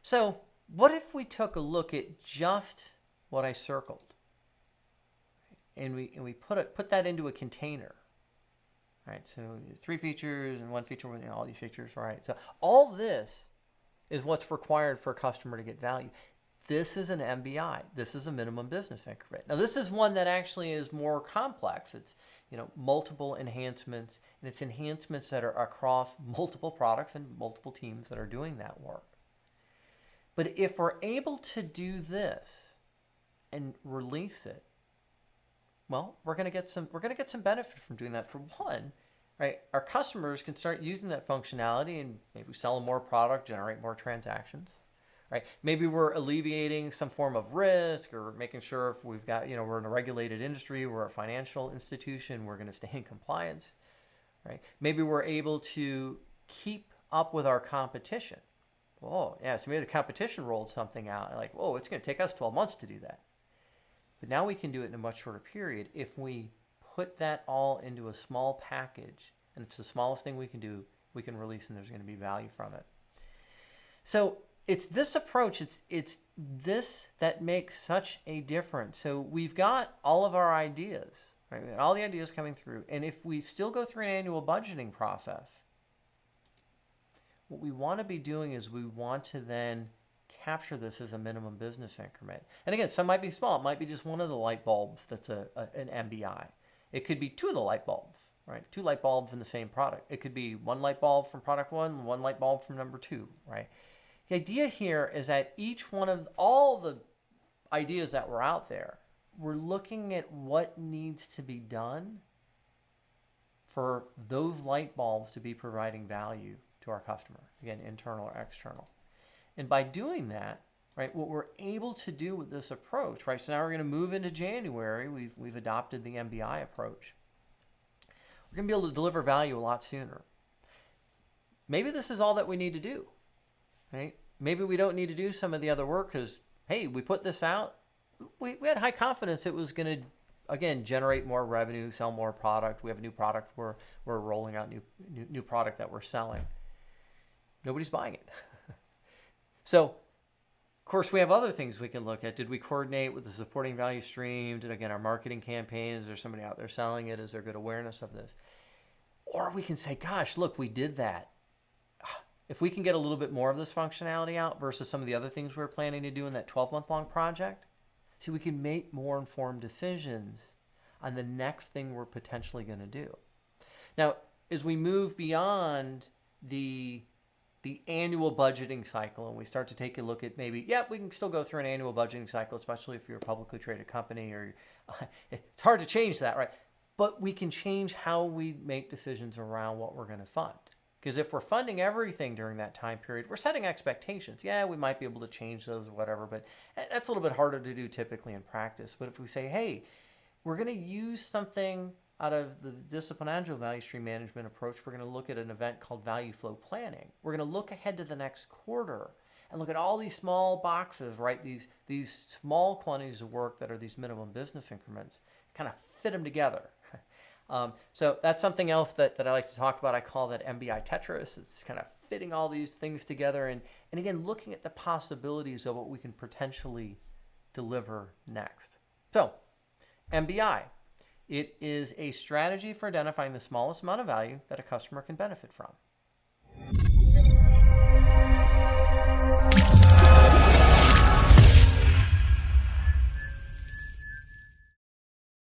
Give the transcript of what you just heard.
So what if we took a look at just what I circled and we put that into a container? Right, so 3 features and 1 feature with all these features, right? So all this is what's required for a customer to get value. This is an MBI. This is a minimum business increment. Now, this is one that actually is more complex. It's multiple enhancements, and it's enhancements that are across multiple products and multiple teams that are doing that work. But if we're able to do this and release it, well, we're going to get some benefit from doing that. For one, right, our customers can start using that functionality and maybe sell them more product, generate more transactions, right? Maybe we're alleviating some form of risk, or making sure if we've got, we're in a regulated industry, we're a financial institution, we're going to stay in compliance, right? Maybe we're able to keep up with our competition. Oh, yeah, so maybe the competition rolled something out. Like, whoa, it's going to take us 12 months to do that. But now we can do it in a much shorter period if we put that all into a small package, and it's the smallest thing we can do, we can release, and there's going to be value from it. So it's this approach, it's this that makes such a difference. So we've got all of our ideas, right? All the ideas coming through. And if we still go through an annual budgeting process, what we want to be doing is we want to then capture this as a minimum business increment. And again, some might be small. It might be just one of the light bulbs that's an MBI. It could be 2 of the light bulbs, right? 2 light bulbs in the same product. It could be 1 light bulb from product 1, 1 light bulb from number 2, right? The idea here is that each one of all the ideas that were out there, we're looking at what needs to be done for those light bulbs to be providing value to our customer, again, internal or external. And by doing that, right, what we're able to do with this approach, right, so now we're going to move into January. We've adopted the MBI approach. We're going to be able to deliver value a lot sooner. Maybe this is all that we need to do, right? Maybe we don't need to do some of the other work because, hey, we put this out. We had high confidence it was going to, again, generate more revenue, sell more product. We have a new product. We're rolling out new product that we're selling. Nobody's buying it. So, of course, we have other things we can look at. Did we coordinate with the supporting value stream? Did, again, our marketing campaign, is there somebody out there selling it? Is there good awareness of this? Or we can say, gosh, look, we did that. If we can get a little bit more of this functionality out versus some of the other things we were planning to do in that 12-month-long project, see, we can make more informed decisions on the next thing we're potentially going to do. Now, as we move beyond the annual budgeting cycle, and we start to take a look at maybe, we can still go through an annual budgeting cycle, especially if you're a publicly traded company, or it's hard to change that, right? But we can change how we make decisions around what we're going to fund. Because if we're funding everything during that time period, we're setting expectations. Yeah, we might be able to change those or whatever, but that's a little bit harder to do typically in practice. But if we say, hey, we're going to use something out of the discipline Agile value stream management approach, we're going to look at an event called value flow planning. We're going to look ahead to the next quarter and look at all these small boxes, right? These small quantities of work that are these minimum business increments, kind of fit them together. So that's something else that I like to talk about. I call that MBI Tetris. It's kind of fitting all these things together and again, looking at the possibilities of what we can potentially deliver next. So MBI. It is a strategy for identifying the smallest amount of value that a customer can benefit from.